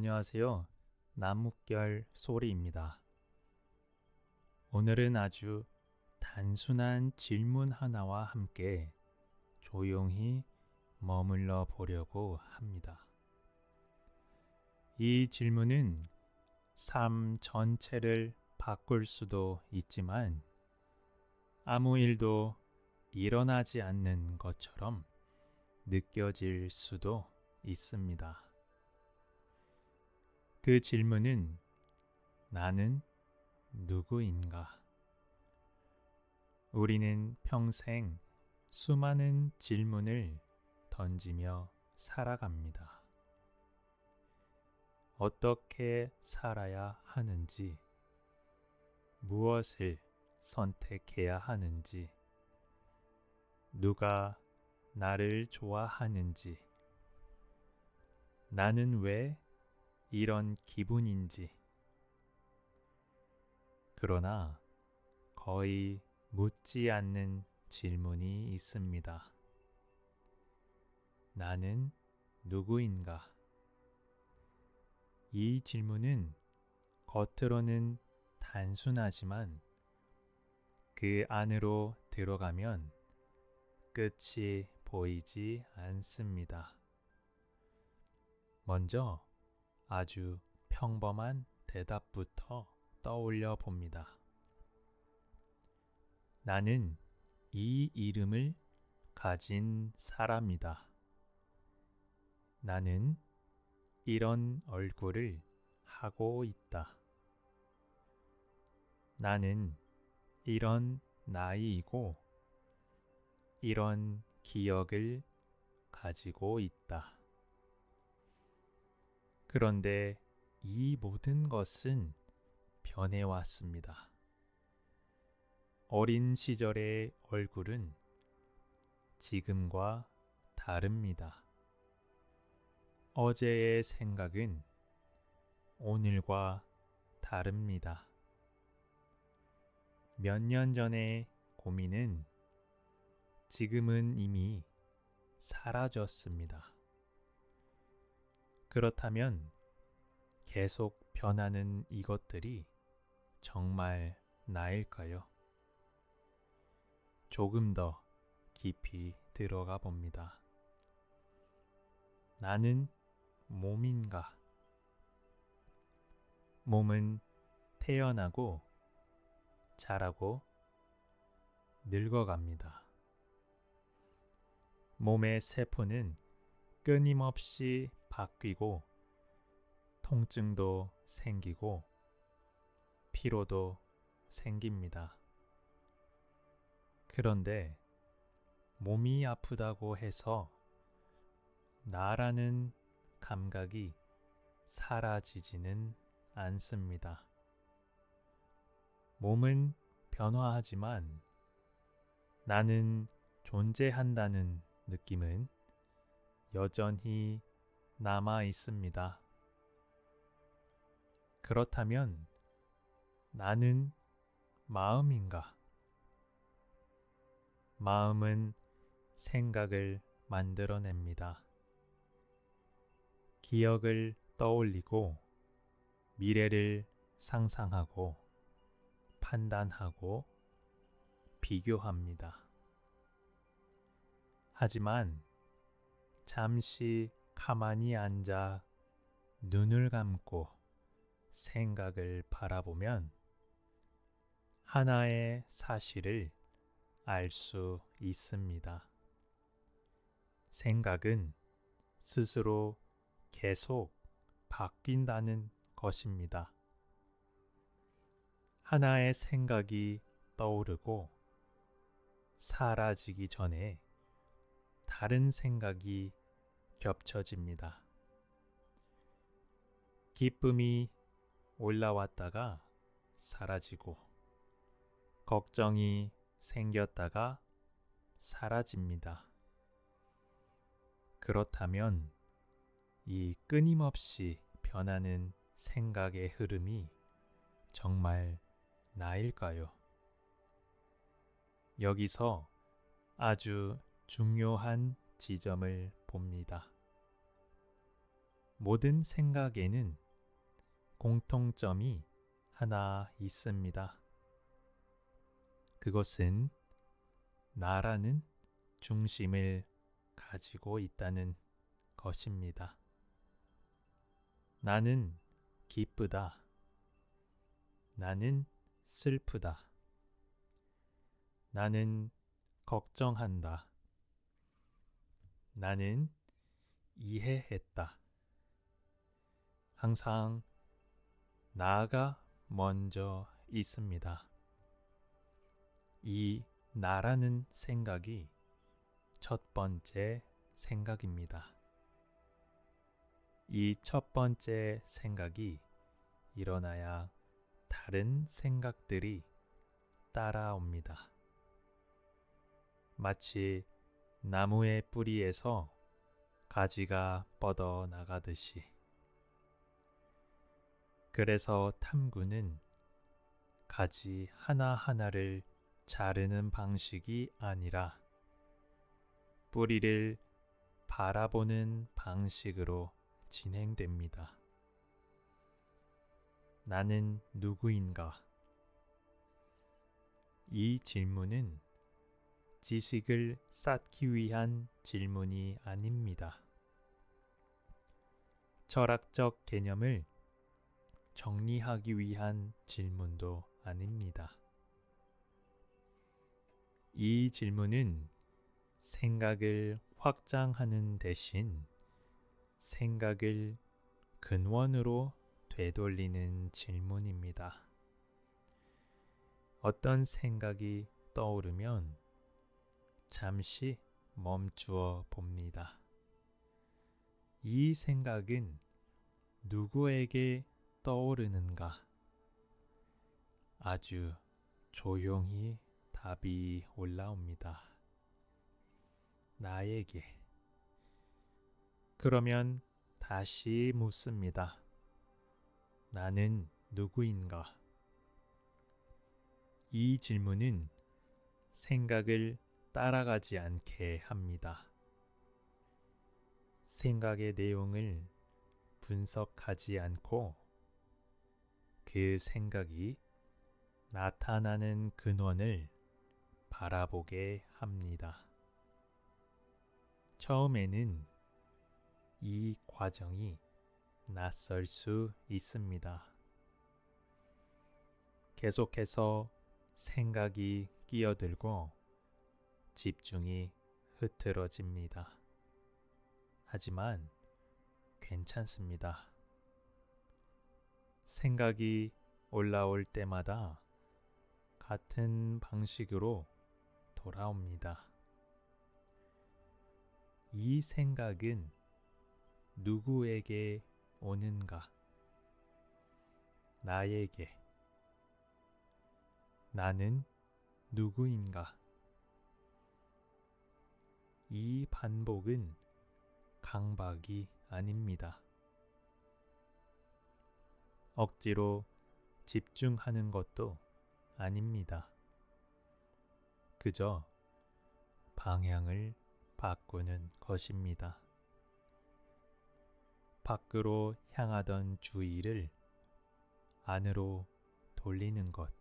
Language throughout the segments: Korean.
안녕하세요. 나뭇결 소리입니다. 오늘은 아주 단순한 질문 하나와 함께 조용히 머물러 보려고 합니다. 이 질문은 삶 전체를 바꿀 수도 있지만 아무 일도 일어나지 않는 것처럼 느껴질 수도 있습니다. 그 질문은 나는 누구인가? 우리는 평생 수많은 질문을 던지며 살아갑니다. 어떻게 살아야 하는지, 무엇을 선택해야 하는지, 누가 나를 좋아하는지, 나는 왜 이런 기분인지. 그러나 거의 묻지 않는 질문이 있습니다. 나는 누구인가? 이 질문은 겉으로는 단순하지만 그 안으로 들어가면 끝이 보이지 않습니다. 먼저 아주 평범한 대답부터 떠올려 봅니다. 나는 이 이름을 가진 사람이다. 나는 이런 얼굴을 하고 있다. 나는 이런 나이이고 이런 기억을 가지고 있다. 그런데 이 모든 것은 변해왔습니다. 어린 시절의 얼굴은 지금과 다릅니다. 어제의 생각은 오늘과 다릅니다. 몇 년 전의 고민은 지금은 이미 사라졌습니다. 그렇다면 계속 변하는 이것들이 정말 나일까요? 조금 더 깊이 들어가 봅니다. 나는 몸인가? 몸은 태어나고 자라고 늙어갑니다. 몸의 세포는 끊임없이 바뀌고 통증도 생기고 피로도 생깁니다. 그런데 몸이 아프다고 해서 나라는 감각이 사라지지는 않습니다. 몸은 변화하지만 나는 존재한다는 느낌은 여전히 남아 있습니다. 그렇다면 나는 마음인가? 마음은 생각을 만들어냅니다. 기억을 떠올리고 미래를 상상하고 판단하고 비교합니다. 하지만 잠시 가만히 앉아 눈을 감고 생각을 바라보면 하나의 사실을 알 수 있습니다. 생각은 스스로 계속 바뀐다는 것입니다. 하나의 생각이 떠오르고 사라지기 전에 다른 생각이 겹쳐집니다. 기쁨이 올라왔다가 사라지고 걱정이 생겼다가 사라집니다. 그렇다면 이 끊임없이 변하는 생각의 흐름이 정말 나일까요? 여기서 아주 중요한 지점을 봅니다. 모든 생각에는 공통점이 하나 있습니다. 그것은 나라는 중심을 가지고 있다는 것입니다. 나는 기쁘다. 나는 슬프다. 나는 걱정한다. 나는 이해했다. 항상 나가 먼저 있습니다. 이 나라는 생각이 첫 번째 생각입니다. 이 첫 번째 생각이 일어나야 다른 생각들이 따라옵니다. 마치 나무의 뿌리에서 가지가 뻗어 나가듯이. 그래서 탐구는 가지 하나하나를 자르는 방식이 아니라 뿌리를 바라보는 방식으로 진행됩니다. 나는 누구인가? 이 질문은 지식을 쌓기 위한 질문이 아닙니다. 철학적 개념을 정리하기 위한 질문도 아닙니다. 이 질문은 생각을 확장하는 대신 생각을 근원으로 되돌리는 질문입니다. 어떤 생각이 떠오르면 잠시 멈추어 봅니다. 이 생각은 누구에게 떠오르는가? 아주 조용히 답이 올라옵니다. 나에게. 그러면 다시 묻습니다. 나는 누구인가? 이 질문은 생각을 따라가지 않게 합니다. 생각의 내용을 분석하지 않고 그 생각이 나타나는 근원을 바라보게 합니다. 처음에는 이 과정이 낯설 수 있습니다. 계속해서 생각이 끼어들고 집중이 흐트러집니다. 하지만 괜찮습니다. 생각이 올라올 때마다 같은 방식으로 돌아옵니다. 이 생각은 누구에게 오는가? 나에게. 나는 누구인가? 이 반복은 강박이 아닙니다. 억지로 집중하는 것도 아닙니다. 그저 방향을 바꾸는 것입니다. 밖으로 향하던 주의를 안으로 돌리는 것.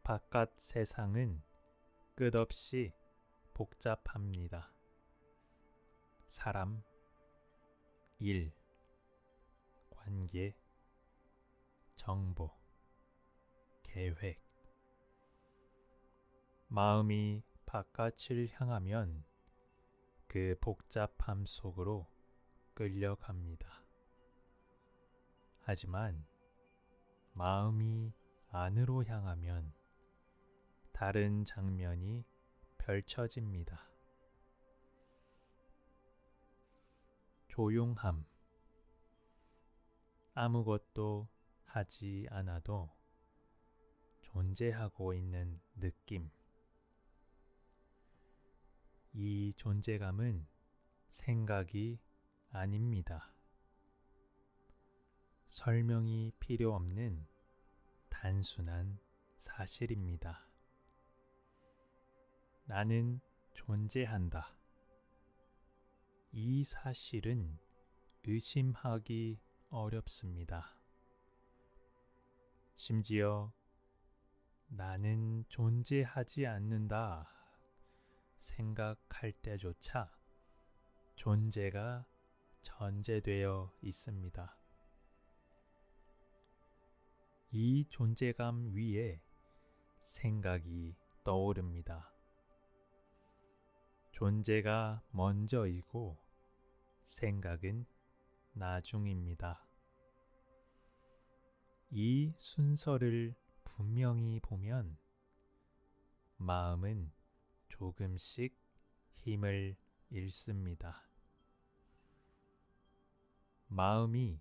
바깥 세상은 끝없이 복잡합니다. 사람, 일, 관계, 정보, 계획. 마음이 바깥을 향하면 그 복잡함 속으로 끌려갑니다. 하지만 마음이 안으로 향하면 다른 장면이 펼쳐집니다. 조용함. 아무것도 하지 않아도 존재하고 있는 느낌. 이 존재감은 생각이 아닙니다. 설명이 필요 없는 단순한 사실입니다. 나는 존재한다. 이 사실은 의심하기 어렵습니다. 심지어 나는 존재하지 않는다 생각할 때조차 존재가 전제되어 있습니다. 이 존재감 위에 생각이 떠오릅니다. 존재가 먼저이고 생각은 나중입니다. 이 순서를 분명히 보면 마음은 조금씩 힘을 잃습니다. 마음이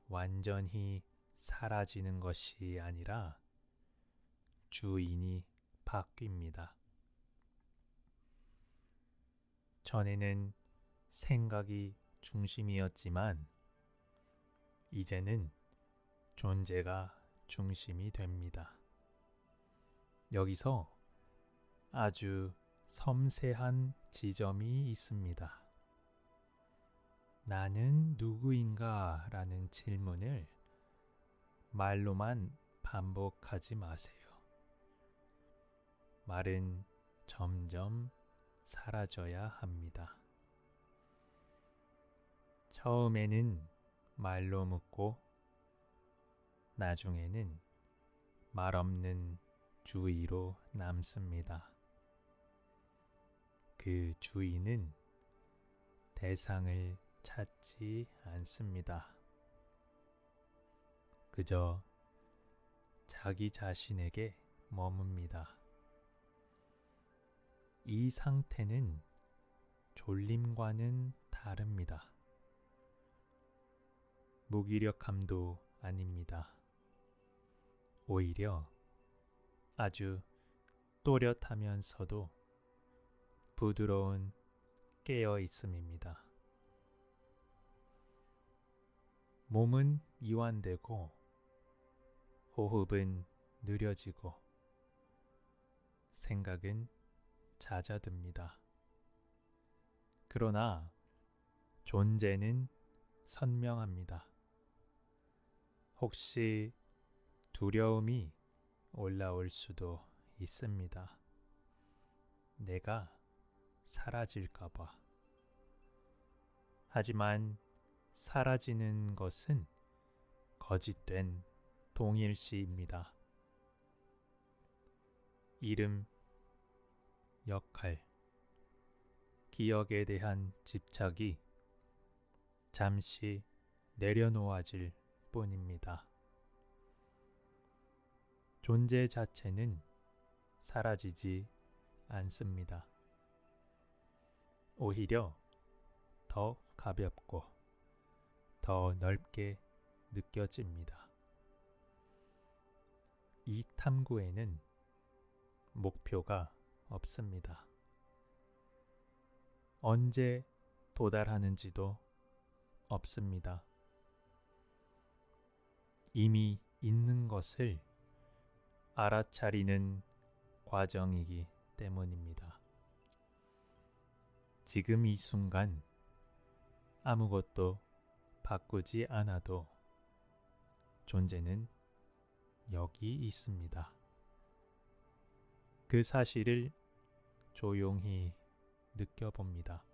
완전히 사라지는 것이 아니라 주인이 바뀝니다. 전에는 생각이 중심이었지만 이제는 존재가 중심이 됩니다. 여기서 아주 섬세한 지점이 있습니다. 나는 누구인가? 라는 질문을 말로만 반복하지 마세요. 말은 점점 사라져야 합니다. 처음에는 말로 묻고 나중에는 말 없는 주의로 남습니다. 그 주의는 대상을 찾지 않습니다. 그저 자기 자신에게 머뭅니다. 이 상태는 졸림과는 다릅니다. 무기력함도 아닙니다. 오히려 아주 또렷하면서도 부드러운 깨어 있음입니다. 몸은 이완되고 호흡은 느려지고 생각은 잦아듭니다. 그러나 존재는 선명합니다. 혹시 두려움이 올라올 수도 있습니다. 내가 사라질까봐. 하지만 사라지는 것은 거짓된 동일시입니다. 이름, 역할, 기억에 대한 집착이 잠시 내려놓아질 뿐입니다. 존재 자체는 사라지지 않습니다. 오히려 더 가볍고 더 넓게 느껴집니다. 이 탐구에는 목표가 없습니다. 언제 도달하는지도 없습니다. 이미 있는 것을 알아차리는 과정이기 때문입니다. 지금 이 순간 아무것도 바꾸지 않아도 존재는 여기 있습니다. 그 사실을 조용히 느껴봅니다.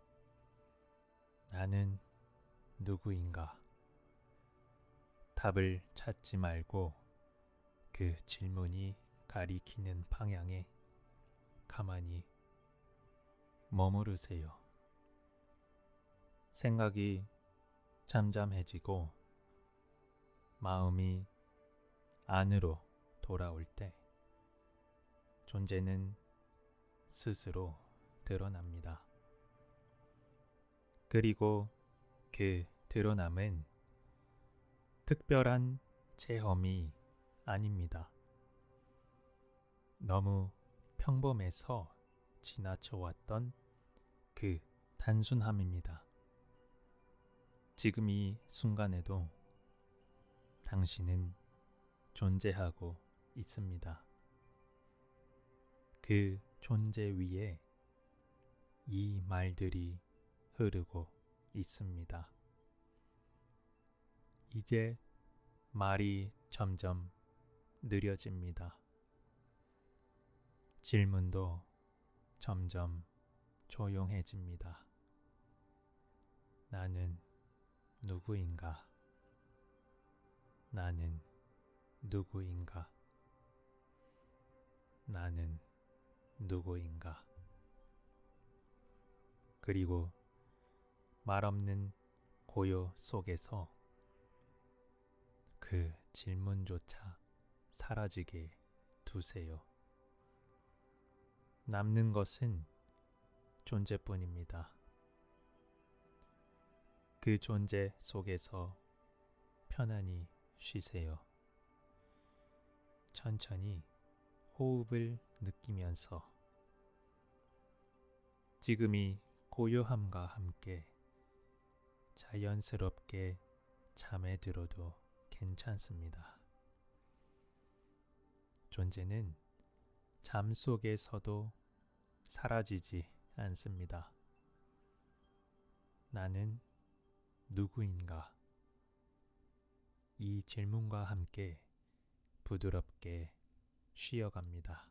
나는 누구인가? 답을 찾지 말고 그 질문이 가리키는 방향에 가만히 머무르세요. 생각이 잠잠해지고 마음이 안으로 돌아올 때 존재는 스스로 드러납니다. 그리고 그 드러남은 특별한 체험이 아닙니다. 너무 평범해서 지나쳐왔던 그 단순함입니다. 지금 이 순간에도 당신은 존재하고 있습니다. 그 존재 위에 이 말들이 흐르고 있습니다. 이제 말이 점점 느려집니다. 질문도 점점 조용해집니다. 나는 누구인가? 나는 누구인가? 나는 누구인가? 그리고 말없는 고요 속에서 그 질문조차 사라지게 두세요. 남는 것은 존재뿐입니다. 그 존재 속에서 편안히 쉬세요. 천천히 호흡을 느끼면서 지금이 고요함과 함께 자연스럽게 잠에 들어도 괜찮습니다. 존재는 잠 속에서도 사라지지 않습니다. 나는 누구인가? 이 질문과 함께 부드럽게 쉬어갑니다.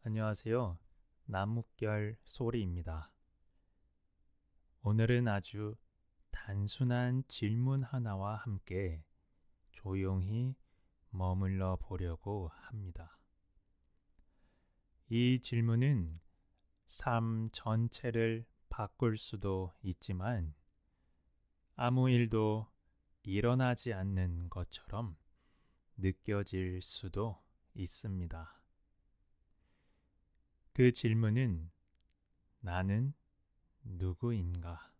안녕하세요. 나뭇결 소리입니다. 오늘은 아주 단순한 질문 하나와 함께 조용히 머물러 보려고 합니다. 이 질문은 삶 전체를 바꿀 수도 있지만 아무 일도 일어나지 않는 것처럼 느껴질 수도 있습니다. 그 질문은 나는 누구인가?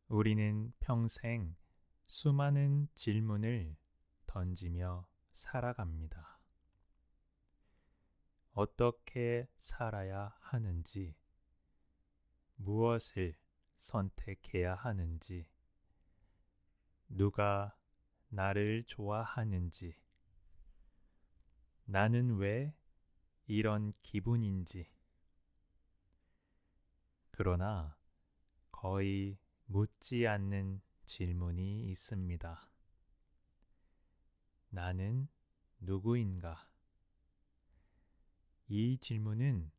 우리는 평생 수많은 질문을 던지며 살아갑니다. 어떻게 살아야 하는지, 무엇을 선택해야 하는지, 누가 나를 좋아하는지, 나는 왜 이런 기분인지. 그러나 거의 묻지 않는 질문이 있습니다. 나는 누구인가? 이 질문은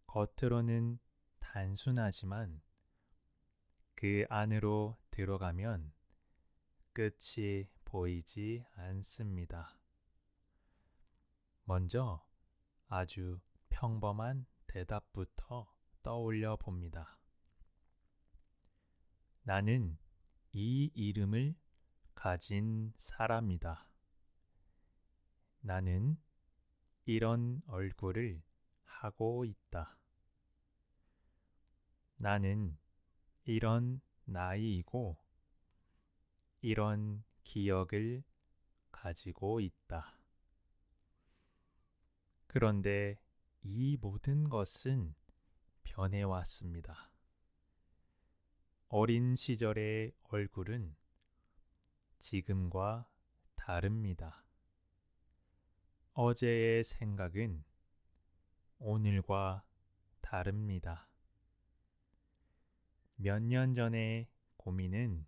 겉으로는 단순하지만 그 안으로 들어가면 끝이 보이지 않습니다. 먼저 아주 평범한 대답부터 떠올려 봅니다. 나는 이 이름을 가진 사람이다. 나는 이런 얼굴을 하고 있다. 나는 이런 나이이고 이런 기억을 가지고 있다. 그런데 이 모든 것은 변해왔습니다. 어린 시절의 얼굴은 지금과 다릅니다. 어제의 생각은 오늘과 다릅니다. 몇 년 전의 고민은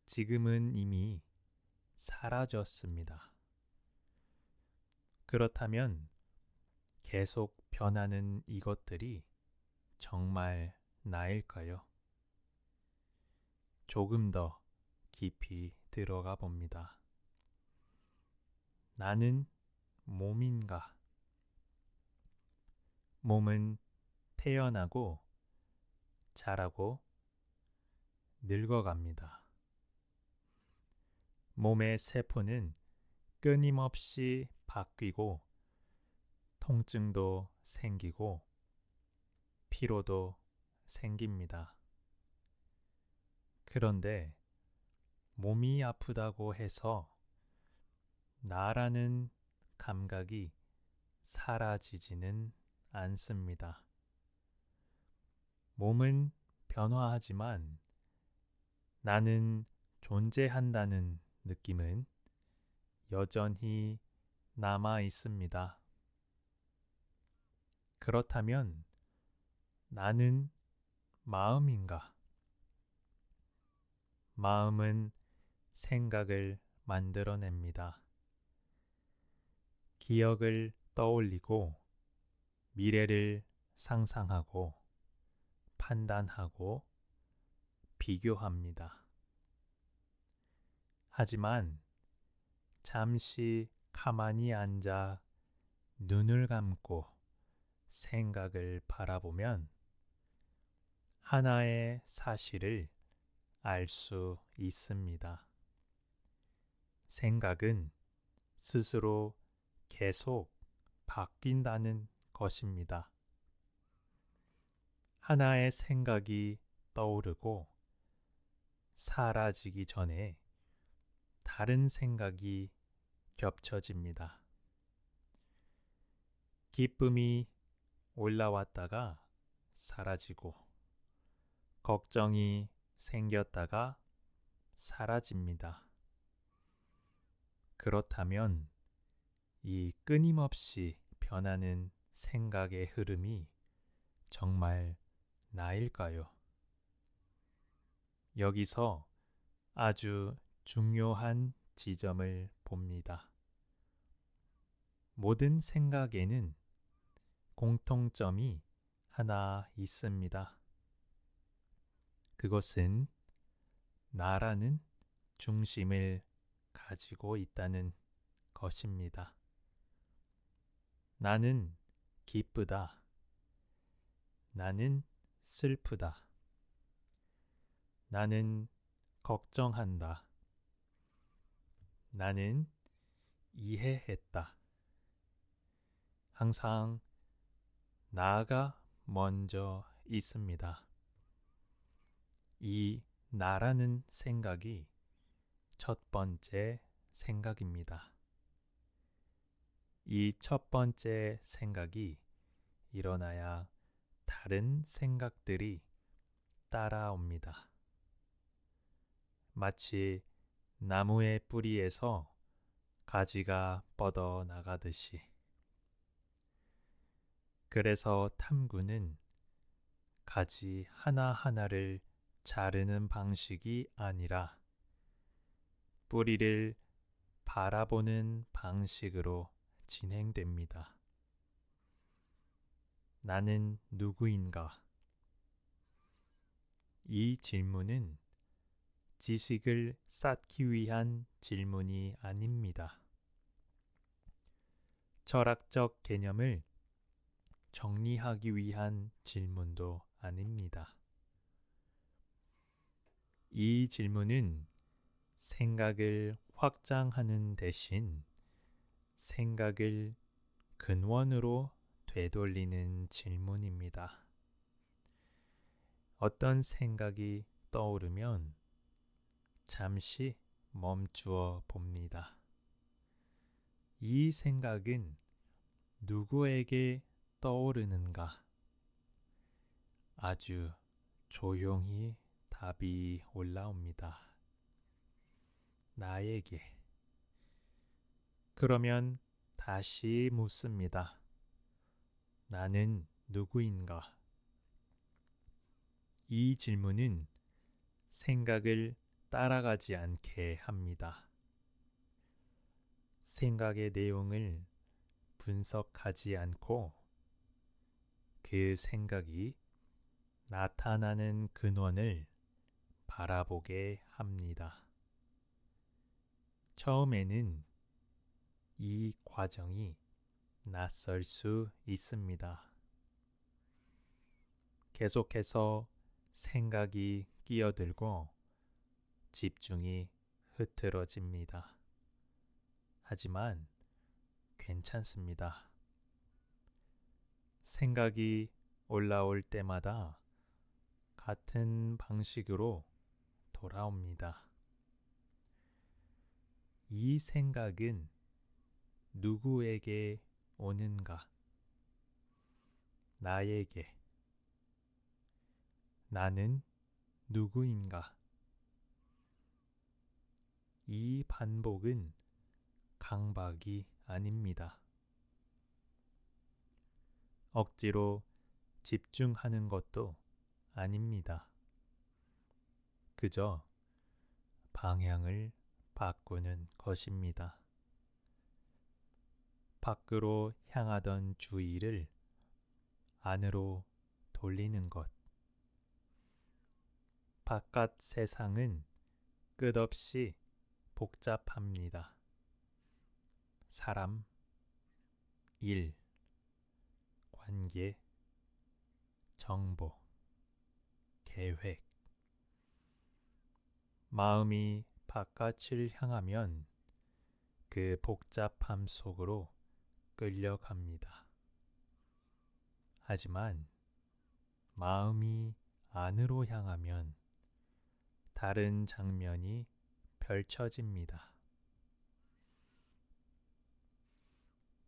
지금은 이미 사라졌습니다. 그렇다면 계속 변하는 이것들이 정말 나일까요? 조금 더 깊이 들어가 봅니다. 나는 몸인가? 몸은 태어나고 자라고 늙어갑니다. 몸의 세포는 끊임없이 바뀌고 통증도 생기고 피로도 생깁니다. 그런데 몸이 아프다고 해서 나라는 감각이 사라지지는 않습니다. 몸은 변화하지만 나는 존재한다는 느낌은 여전히 남아 있습니다. 그렇다면 나는 마음인가? 마음은 생각을 만들어냅니다. 기억을 떠올리고 미래를 상상하고 판단하고 비교합니다. 하지만 잠시 가만히 앉아 눈을 감고 생각을 바라보면 하나의 사실을 알 수 있습니다. 생각은 스스로 계속 바뀐다는 것입니다. 하나의 생각이 떠오르고 사라지기 전에 다른 생각이 겹쳐집니다. 기쁨이 올라왔다가 사라지고 걱정이 생겼다가 사라집니다. 그렇다면 이 끊임없이 변하는 생각의 흐름이 정말 나일까요? 여기서 아주 중요한 지점을 봅니다. 모든 생각에는 공통점이 하나 있습니다. 그것은 나라는 중심을 가지고 있다는 것입니다. 나는 기쁘다. 나는 슬프다. 나는 걱정한다. 나는 이해했다. 항상 나가 먼저 있습니다. 이 나라는 생각이 첫 번째 생각입니다. 이 첫 번째 생각이 일어나야 다른 생각들이 따라옵니다. 마치 나무의 뿌리에서 가지가 뻗어 나가듯이. 그래서 탐구는 가지 하나하나를 자르는 방식이 아니라 뿌리를 바라보는 방식으로 진행됩니다. 나는 누구인가? 이 질문은 지식을 쌓기 위한 질문이 아닙니다. 철학적 개념을 정리하기 위한 질문도 아닙니다. 이 질문은 생각을 확장하는 대신 생각을 근원으로 되돌리는 질문입니다. 어떤 생각이 떠오르면 잠시 멈추어 봅니다. 이 생각은 누구에게 떠오르는가? 아주 조용히 답이 올라옵니다. 나에게. 그러면 다시 묻습니다. 나는 누구인가? 이 질문은 생각을 따라가지 않게 합니다. 생각의 내용을 분석하지 않고 그 생각이 나타나는 근원을 바라보게 합니다. 처음에는 이 과정이 낯설 수 있습니다. 계속해서 생각이 끼어들고 집중이 흐트러집니다. 하지만 괜찮습니다. 생각이 올라올 때마다 같은 방식으로 돌아옵니다. 이 생각은 누구에게 오는가? 나에게. 나는 누구인가? 이 반복은 강박이 아닙니다. 억지로 집중하는 것도 아닙니다. 그저 방향을 바꾸는 것입니다. 밖으로 향하던 주의를 안으로 돌리는 것. 바깥 세상은 끝없이 복잡합니다. 사람, 일, 관계, 정보, 계획. 마음이 바깥을 향하면 그 복잡함 속으로 끌려갑니다. 하지만 마음이 안으로 향하면 다른 장면이 펼쳐집니다.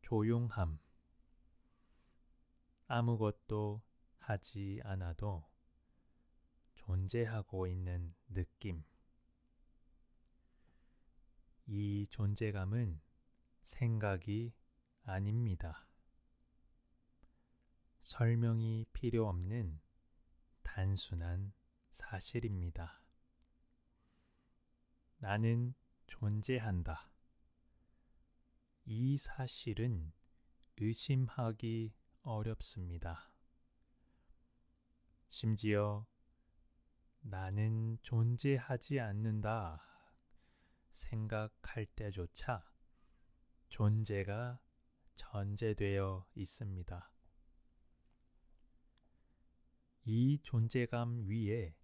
조용함. 아무것도 하지 않아도 존재하고 있는 느낌. 이 존재감은 생각이 아닙니다. 설명이 필요 없는 단순한 사실입니다. 나는 존재한다. 이 사실은 의심하기 어렵습니다. 심지어 나는 존재하지 않는다 생각할 때조차 존재가 전제되어 있습니다. 이 존재감 위에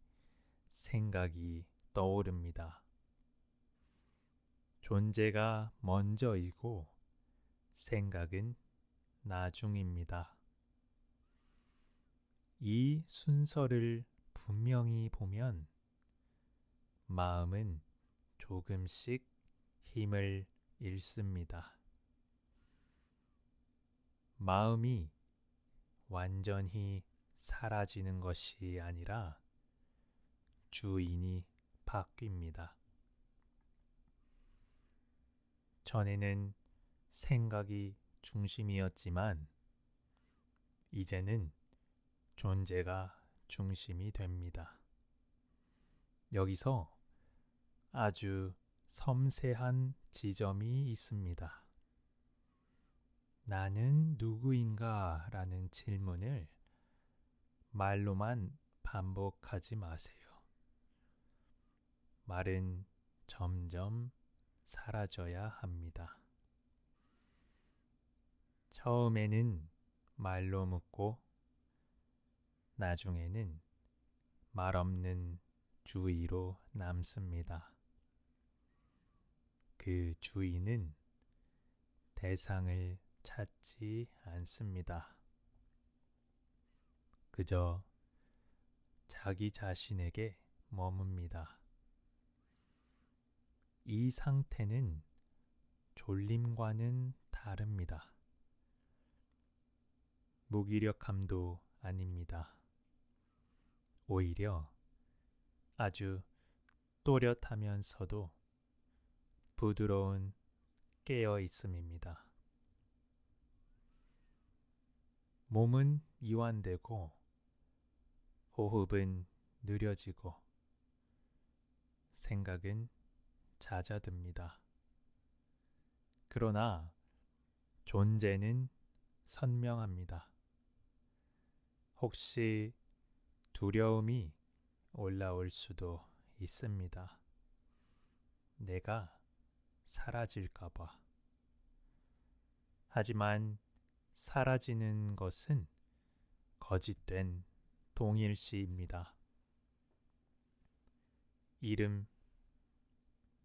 생각이 떠오릅니다. 존재가 먼저이고 생각은 나중입니다. 이 순서를 분명히 보면 마음은 조금씩 힘을 잃습니다. 마음이 완전히 사라지는 것이 아니라 주인이 바뀝니다. 전에는 생각이 중심이었지만 이제는 존재가 중심이 됩니다. 여기서 아주 섬세한 지점이 있습니다. 나는 누구인가? 라는 질문을 말로만 반복하지 마세요. 말은 점점 사라져야 합니다. 처음에는 말로 묻고 나중에는 말 없는 주의로 남습니다. 그 주의는 대상을 찾지 않습니다. 그저 자기 자신에게 머뭅니다. 이 상태는 졸림과는 다릅니다. 무기력함도 아닙니다. 오히려 아주 또렷하면서도 부드러운 깨어 있음입니다. 몸은 이완되고 호흡은 느려지고 생각은 잦아듭니다. 그러나 존재는 선명합니다. 혹시 두려움이 올라올 수도 있습니다. 내가 사라질까봐. 하지만 사라지는 것은 거짓된 동일시입니다. 이름,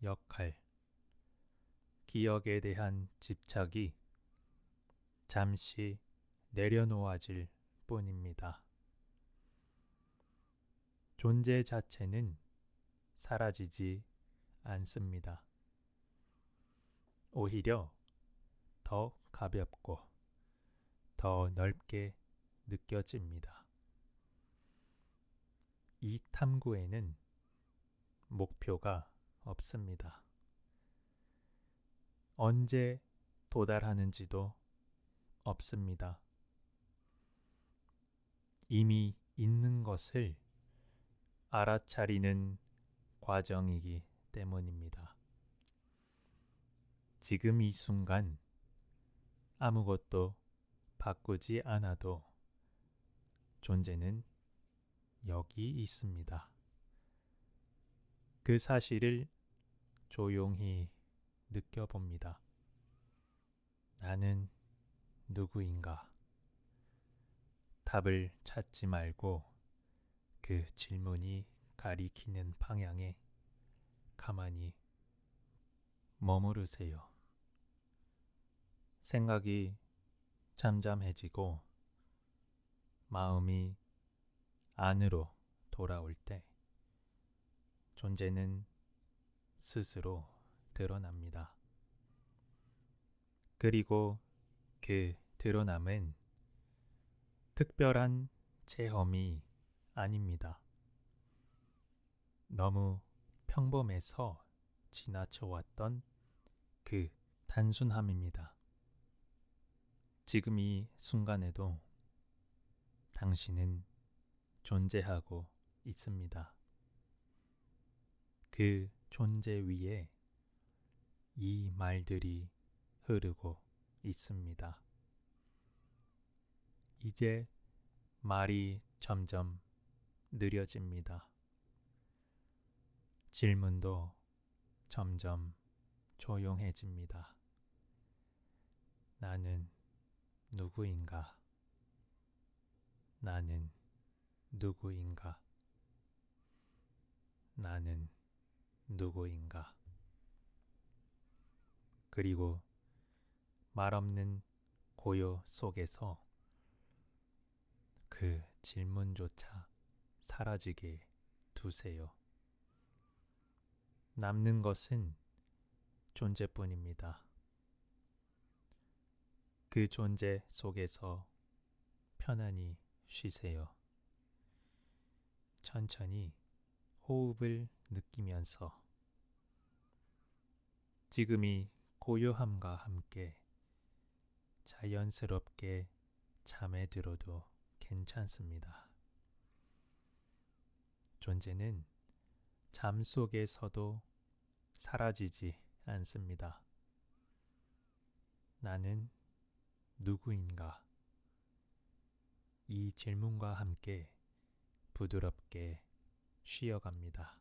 역할, 기억에 대한 집착이 잠시 내려놓아질 뿐입니다. 존재 자체는 사라지지 않습니다. 오히려 더 가볍고 더 넓게 느껴집니다. 이 탐구에는 목표가 없습니다. 언제 도달하는지도 없습니다. 이미 있는 것을 알아차리는 과정이기 때문입니다. 지금 이 순간 아무것도 바꾸지 않아도 존재는 여기 있습니다. 그 사실을 조용히 느껴봅니다. 나는 누구인가? 답을 찾지 말고 그 질문이 가리키는 방향에 가만히 머무르세요. 생각이 잠잠해지고 마음이 안으로 돌아올 때 존재는 스스로 드러납니다. 그리고 그 드러남은 특별한 체험이 아닙니다. 너무 평범해서 지나쳐왔던 그 단순함입니다. 지금 이 순간에도 당신은 존재하고 있습니다. 그 존재 위에 이 말들이 흐르고 있습니다. 이제 말이 점점 느려집니다. 질문도 점점 조용해집니다. 나는 누구인가? 나는 누구인가? 나는 누구인가? 그리고 말없는 고요 속에서 그 질문조차 사라지게 두세요. 남는 것은 존재뿐입니다. 그 존재 속에서 편안히 쉬세요. 천천히 호흡을 느끼면서 지금 이 고요함과 함께 자연스럽게 잠에 들어도 괜찮습니다. 존재는 잠 속에서도 사라지지 않습니다. 나는 누구인가? 이 질문과 함께 부드럽게 쉬어갑니다.